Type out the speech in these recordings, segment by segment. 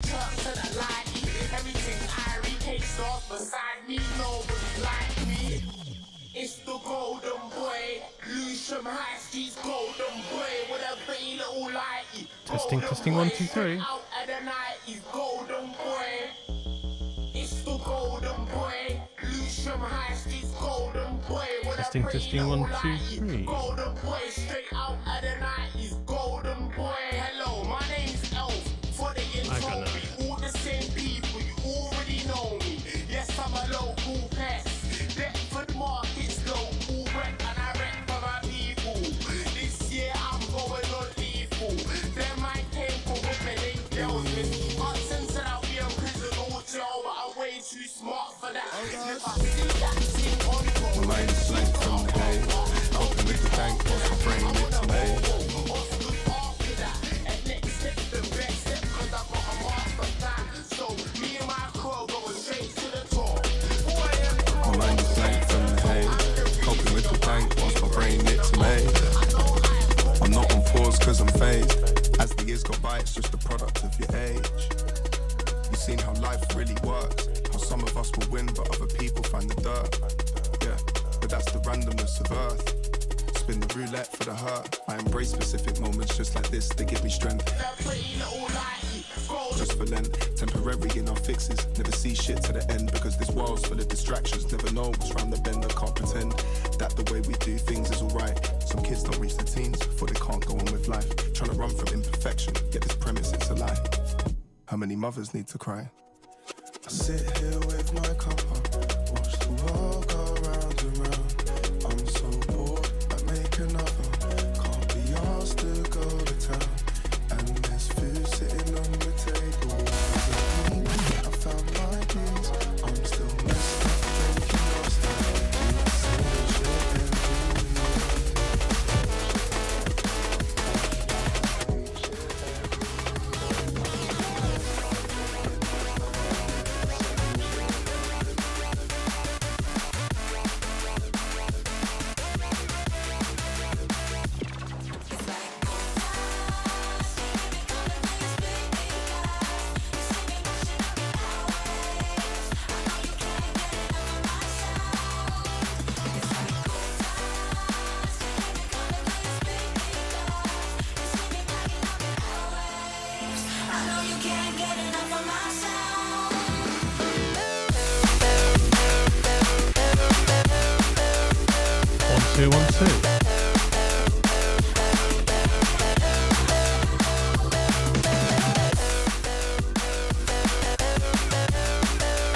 chirps to the light. Everything I takes off beside me, nobody like me. It's the golden boy, Lewisham High Street's golden boy with a pretty little lighty. Testing, testing, 1, 2, 3. Out at the night, he's golden boy. It's the golden boy, Lewisham High Street's golden boy with Testing, a pretty testing, 1, little 2, lighty. 3. Golden boy, straight out at the night, he's golden boy. Hello, my name's Elf. For the intro, we all the same people, you already know me. Yes, I'm a local pest. Deptford Market's local rep, and I rep for my people. This year I'm going on lethal. Them I came for women and girls. Miss Hudson said I'll be in prison or jail, but I'm way too smart for that. If I see that thing on go, my mind's blank from the day. Open with the bank, what's my brain it's made. I'm not on pause cause I'm phased. As the years go by, it's just a product of your age. You've seen how life really works. How some of us will win, but other people find the dirt. Yeah, but that's the randomness of earth. Spin the roulette for the hurt. I embrace specific moments just like this, they give me strength. Just for Lent, temporary in our fixes. Never see shit to the end because this world's full of distractions. Never know what's round the bend, I can't pretend that the way we do things is alright. Some kids don't reach their teens before they can't go on with life. Trying to run from imperfection, get this premise, it's a lie. How many mothers need to cry? I sit here with my cup up, watch the world go round and round. I'm so bored, I make another. Can't be asked to go to town. And there's food sitting on the table. I found my keys, I'm still messed up, thinking lost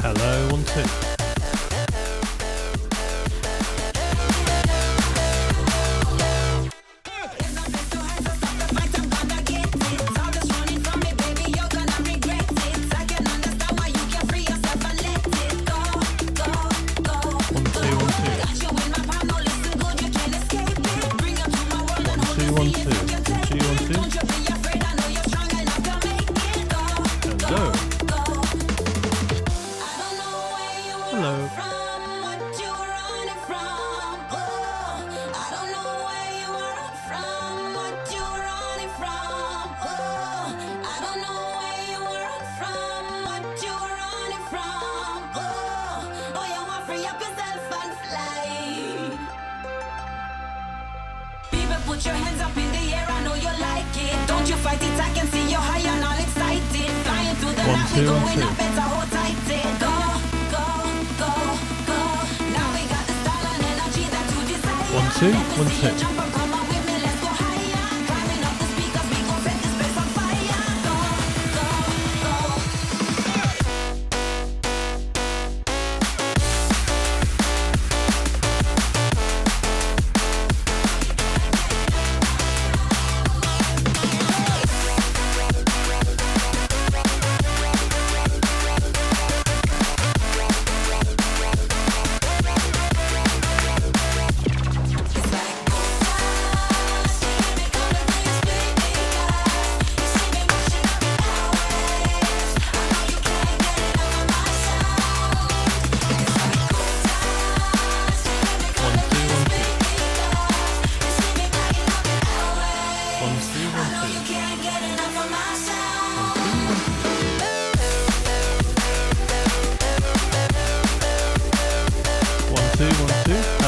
Hello, 1, 2. Put your hands up in the air, I know you like it. Don't you fight it, I can see you're high and all excited. Flying through the night, we going up, better hold tight. Go, go, go, go. Now we got the style and energy that you desire. 1, 2, 1, 2. Jump up, come on with me, let's go higher. Climbing up the speakers, we gon' set this place on fire. Go, go, go.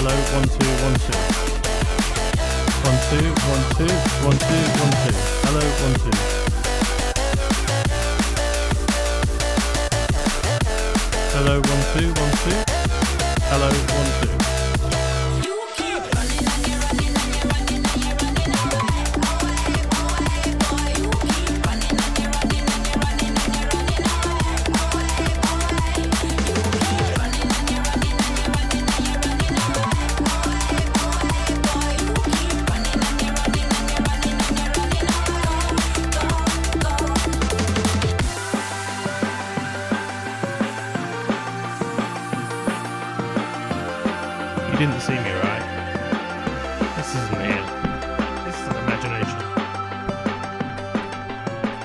Hello, 1 2 1 2. 1 2 1 2 1 2 1 2. Hello, 1 2. Hello, 1 2 1 2. Hello, 1 2. You didn't see me, right? This isn't real. This is imagination.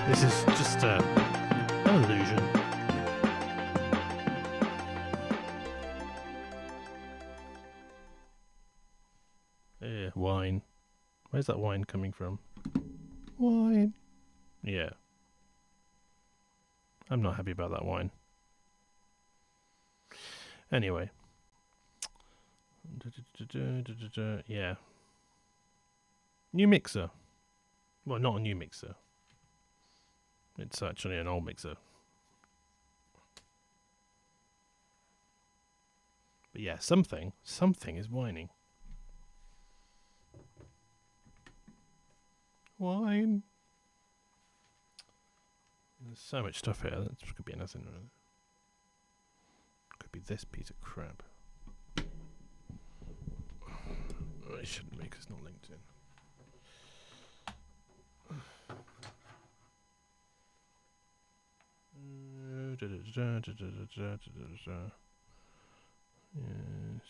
This is just an illusion. Wine. Where's that wine coming from? Wine. Yeah. I'm not happy about that wine. Anyway. Yeah. New mixer. Well, not a new mixer. It's actually an old mixer. But yeah, something is whining. Wine. There's so much stuff here. That could be anything. Could be this piece of crap. It shouldn't be because it's not linked in. Yes.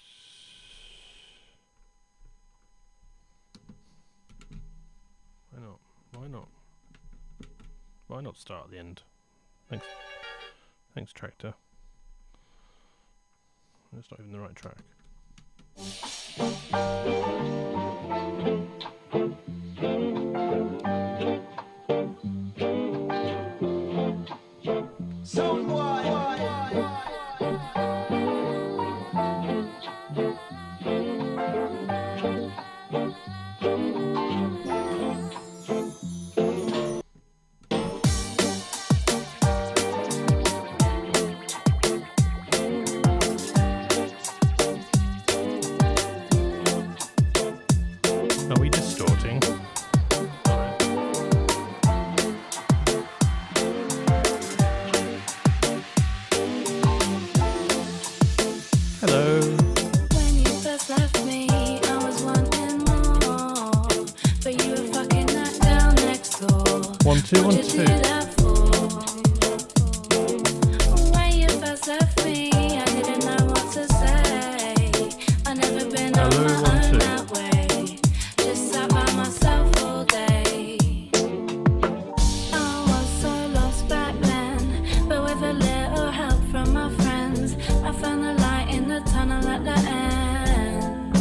Why not? Why not? Why not start at the end? Thanks. Thanks, Tractor. That's not even the right track. Are we distorting? Hello. When you first left me, I was wanting more, but you were fucking that girl next door. 1 2 1 What'd you 2. do that for? When you first left me, I didn't know what to say. I never been on Hello, my 1 own 2. that way. Just sat by myself all day. I was so lost back then, but with a little help from my friends, I found the light in the tunnel at the end.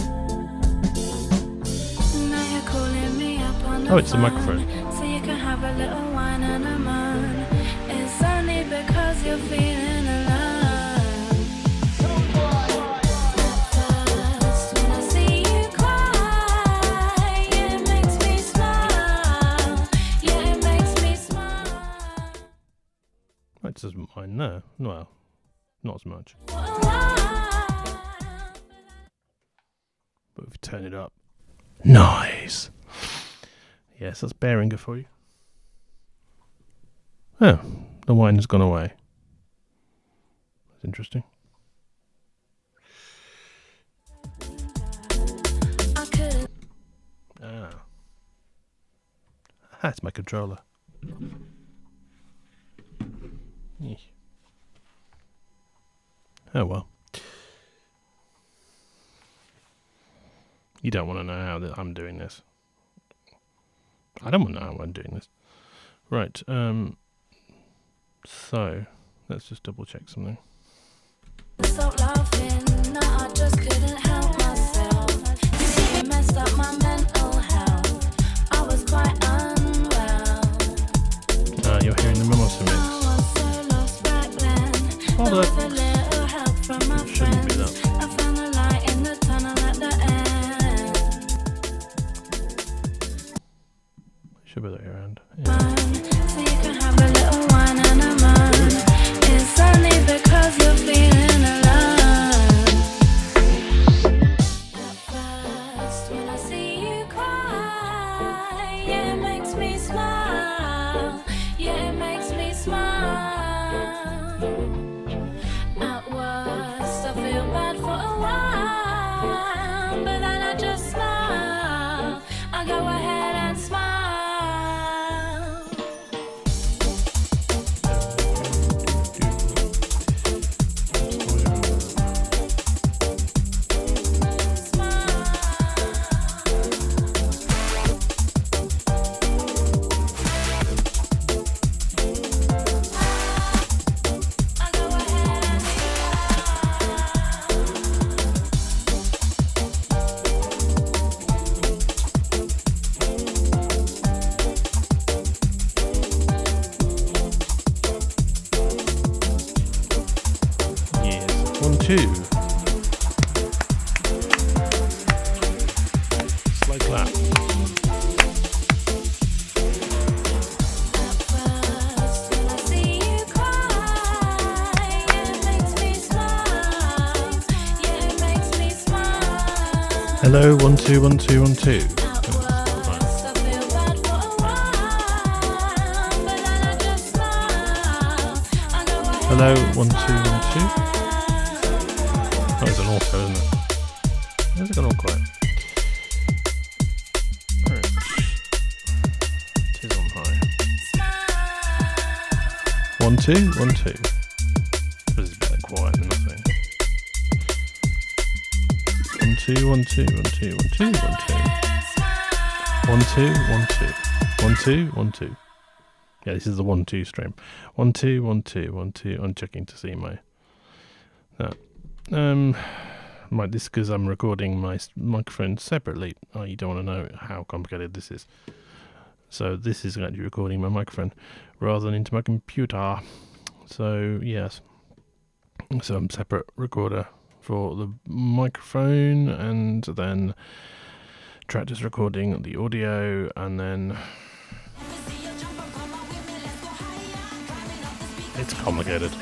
Now you're calling me up on the Oh, it's a phone, microphone. so you can have a little wine and a moan. It's only because you're feeling alone. At first, when I see you cry, it makes me smile. Yeah, it makes me smile. That doesn't mind there. Well, not as much. But if you turn it up. Nice. Yes, that's Behringer for you. Oh, the wine has gone away. That's interesting. I could That's my controller. Eesh. Oh well. You don't want to know how I'm doing this. I don't want to know how I'm doing this. Right, so let's just double check something. stop laughing. No, I just couldn't help myself. You see, you messed up my mental health. I was quite unwell. You're hearing the Mimosa I mix. was so lost back then. But Hold with up. a little help from my Shouldn't be friends, I found the light in the tunnel at the 2. Slow clap. Hello, 1 2 1 2 1 2. Hello, 1 2 1 2. Oh, it's an auto, isn't it? Where's it gone all quiet? Right. It is on high. 1 2 1 2. This is better quiet than nothing. 1 2 1 2 1 2 1 2 1 2. 1 2 1 2 1 2 1 2. Yeah, this is the 1 2 stream. 1 2 1 2 1 2. I'm checking to see my. This because I'm recording my microphone separately. Oh, you don't want to know how complicated this is. So this is actually recording my microphone rather than into my computer. So yes, so I'm separate recorder for the microphone, and then Tractor's recording the audio, and then it's complicated.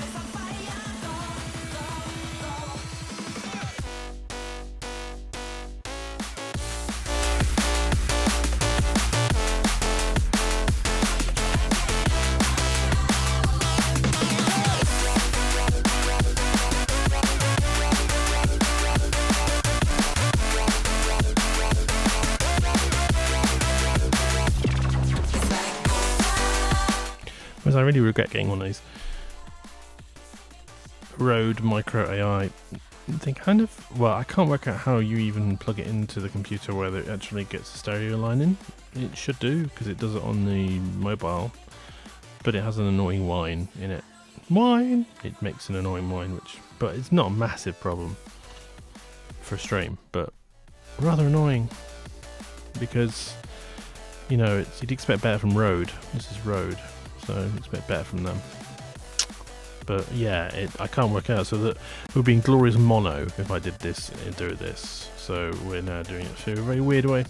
I really regret getting one of these Rode Micro AI. They kind of, well, I can't work out how you even plug it into the computer, whether it actually gets a stereo line in. It should do, because it does it on the mobile, but it has an annoying whine in it. Whine! It makes an annoying whine, but it's not a massive problem for a stream, but rather annoying, because, you know, you'd expect better from Rode. This is Rode. So I expect better from them. But yeah, I can't work out. So that it would be in glorious mono if I did this and do this. So we're now doing it through a very weird way.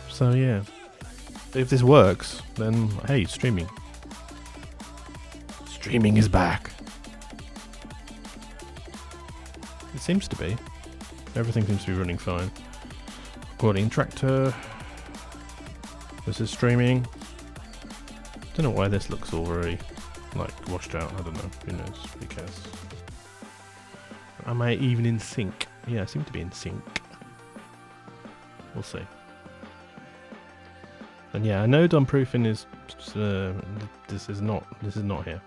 So yeah, if this works, then hey, streaming is back. It seems to be. Everything seems to be running fine. Recording Tractor. This is streaming. Don't know why this looks all very washed out. I don't know. Who knows? Who cares? Am I even in sync? Yeah, I seem to be in sync. We'll see. And yeah, I know unproofing is this is not here.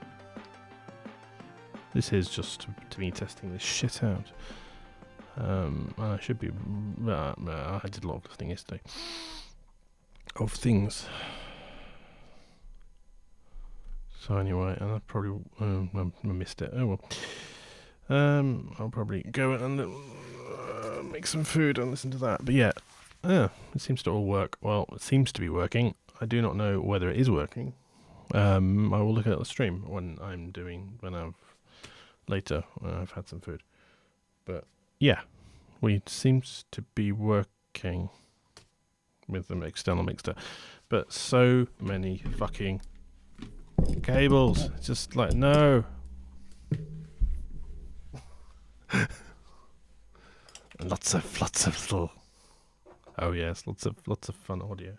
This is just to me testing this shit out. I should be. I did a lot of listening yesterday of things. So anyway, and I probably I missed it. Oh well. I'll probably go and make some food and listen to that. But yeah, it seems to all work. Well, it seems to be working. I do not know whether it is working. I will look at the stream when I've had some food. But yeah, it seems to be working with the external mixer. But so many fucking cables. It's just like, no. lots of little. Oh yes, lots of fun audio.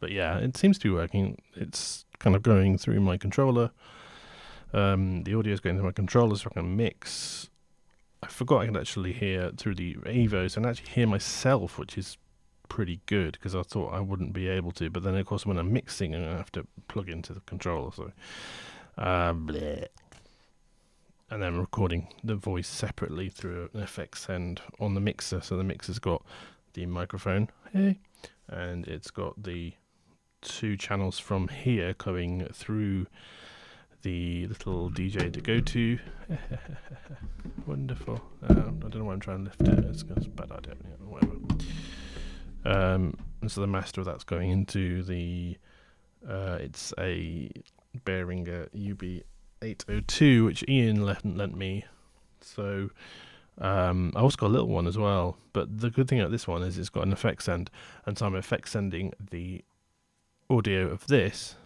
But yeah, it seems to be working. It's kind of going through my controller. The audio is going through my controller, so I can mix. I forgot I could actually hear through the Evos and actually hear myself, which is pretty good, because I thought I wouldn't be able to. But then, of course, when I'm mixing, I'm going to have to plug into the controller. So, bleh. And then recording the voice separately through an FX end on the mixer. So the mixer's got the microphone here, and it's got the 2 channels from here coming through the little DJ to go to. Wonderful. I don't know why I'm trying to lift it. It's a bad idea. Yeah, whatever. And so the master of that's going into the. It's a Behringer 802, which Ian lent me. So I also got a little one as well. But the good thing about this one is it's got an effect send, and so I'm effect sending the audio of this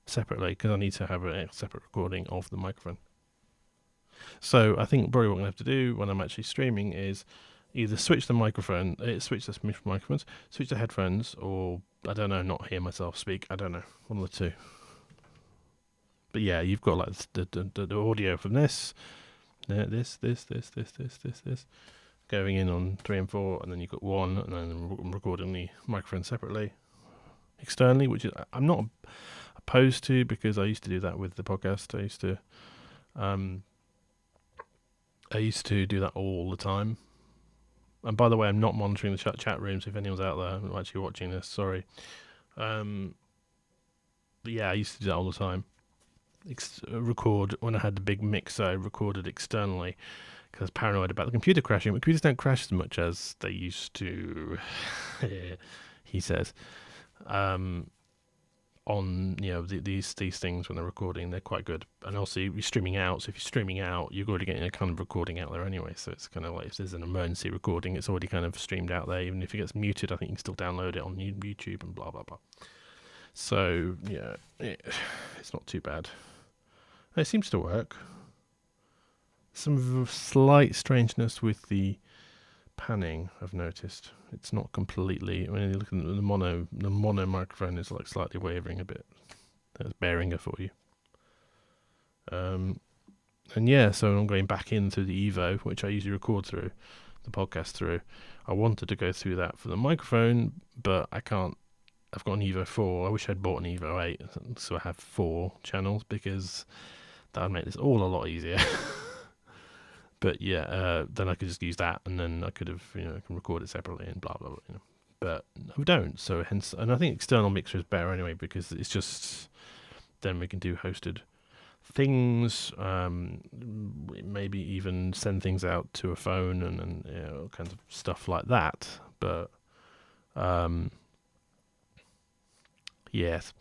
separately because I need to have a separate recording of the microphone. So I think probably what I'm going to have to do when I'm actually streaming is either switch the microphones, switch the headphones, or I don't know, not hear myself speak. I don't know, one of the two. But yeah, you've got like the audio from this, going in on 3 and 4, and then you've got 1, and then I'm recording the microphone separately, externally, which is I'm not opposed to because I used to do that with the podcast. I used to do that all the time. And by the way, I'm not monitoring the chat rooms. If anyone's out there actually watching this, sorry. But yeah, I used to do that all the time. Record when I had the big mixer. I recorded externally because I was paranoid about the computer crashing. But computers don't crash as much as they used to. He says. On these things when they're recording, they're quite good. And also you're streaming out, so if you're streaming out, you're already getting a kind of recording out there anyway, so it's kind of like if there's an emergency recording, it's already kind of streamed out there. Even if it gets muted, I think you can still download it on YouTube and blah blah blah. So yeah, it's not too bad. It seems to work. Some slight strangeness with the panning, I've noticed. It's not completely. When you look at the mono microphone is like slightly wavering a bit. That's Behringer for you. And yeah, so I'm going back in through the Evo, which I usually record through the podcast through. I wanted to go through that for the microphone, but I can't. I've got an Evo 4. I wish I'd bought an Evo 8, so I have 4 channels because that would make this all a lot easier. But yeah, then I could just use that, and then I could have, can record it separately and blah blah blah. But we don't. So hence, and I think external mixer is better anyway because it's just then we can do hosted things. Maybe even send things out to a phone and all kinds of stuff like that. But yes,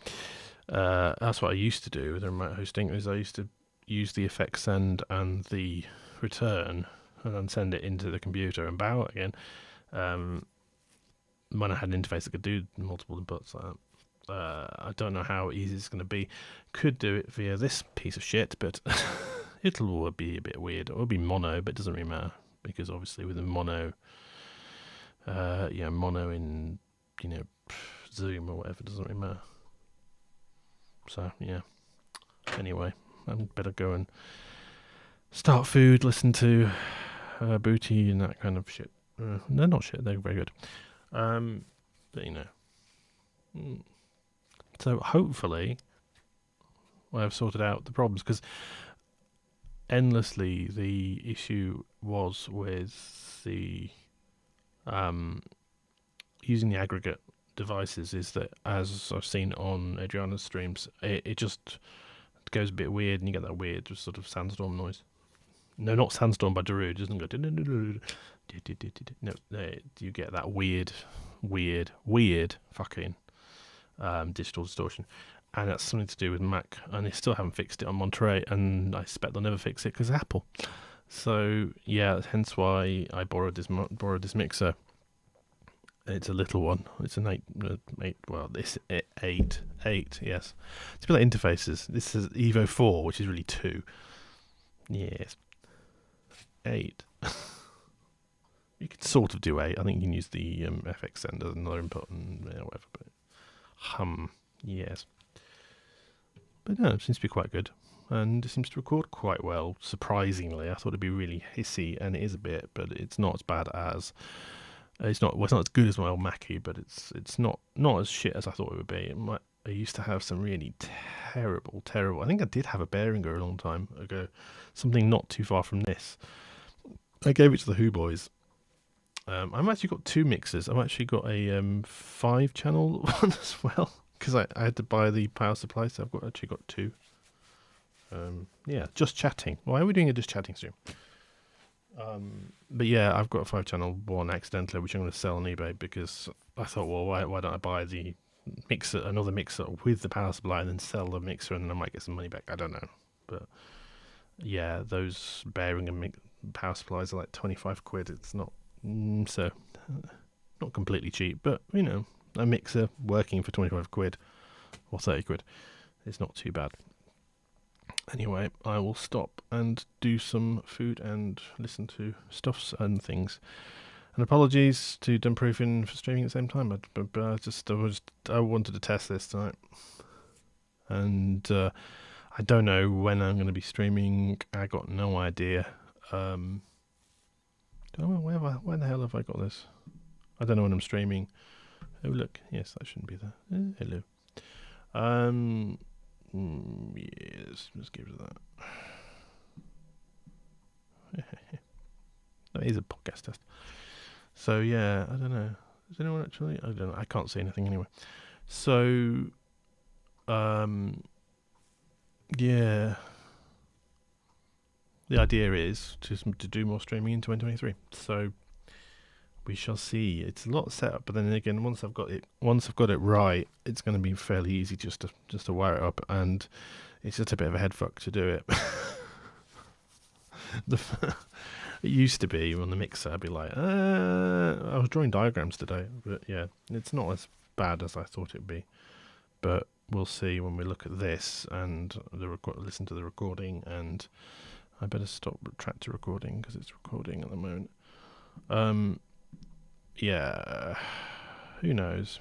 that's what I used to do with remote hosting. Is I used to use the effect send and the return and then send it into the computer and bow it again. When I had an interface that could do multiple inputs like that. I don't know how easy it's going to be. Could do it via this piece of shit, but it'll be a bit weird. It'll be mono, but it doesn't really matter because obviously with the mono in Zoom or whatever, it doesn't really matter. So yeah. Anyway, I better go and start food, listen to Booty and that kind of shit. They're not shit, they're very good. But so hopefully I've sorted out the problems, because endlessly the issue was with the using the aggregate devices is that, as I've seen on Adriana's streams, it just goes a bit weird and you get that weird sort of sandstorm noise. No, not Sandstorm by Darude. It doesn't go. No, you get that weird fucking digital distortion, and that's something to do with Mac. And they still haven't fixed it on Monterey, and I expect they'll never fix it because Apple. So yeah, hence why I borrowed this mixer. It's a little one. It's an 8. Well, this 8. Yes, it's a bit like interfaces. This is Evo 4, which is really 2. Yes. 8. You could sort of do 8. I think you can use the FX sender as another input and whatever. But yes. But no, it seems to be quite good, and it seems to record quite well. Surprisingly, I thought it'd be really hissy, and it is a bit, but it's not as bad as. It's not as good as my old Mackie, but it's not as shit as I thought it would be. I used to have some really terrible. I think I did have a Behringer a long time ago, something not too far from this. I gave it to the Who Boys. I've actually got 2 mixers. I've actually got a 5-channel one as well, because I had to buy the power supply, so I've actually got 2. Yeah, just chatting. Why are we doing a just chatting stream? But yeah, I've got a 5-channel one accidentally, which I'm going to sell on eBay, because I thought, well, why don't I buy the mixer, another mixer with the power supply, and then sell the mixer, and then I might get some money back. I don't know. But yeah, those bearing and power supplies are like 25 quid. It's not so not completely cheap, but you know, a mixer working for 25 quid or 30 quid is not too bad. Anyway, I will stop and do some food and listen to stuffs and things. And apologies to Dumbproofing for streaming at the same time. I wanted to test this tonight, and I don't know when I'm going to be streaming. I got no idea. Where the hell have I got this? I don't know when I'm streaming. Oh look, yes, that shouldn't be there. Hello. Yes, let's give it that. That is a podcast test. So yeah, I don't know. Is anyone actually? I don't know. I can't see anything anyway. So, yeah. The idea is to do more streaming in 2023. So we shall see. It's a lot of setup, but then again, once I've got it right, it's going to be fairly easy just to wire it up, and it's just a bit of a head fuck to do it. It used to be on the mixer, I'd be like, I was drawing diagrams today, but yeah, it's not as bad as I thought it'd be. But we'll see when we look at this and listen to the recording, and I better stop Traktor recording because it's recording at the moment. Yeah, who knows?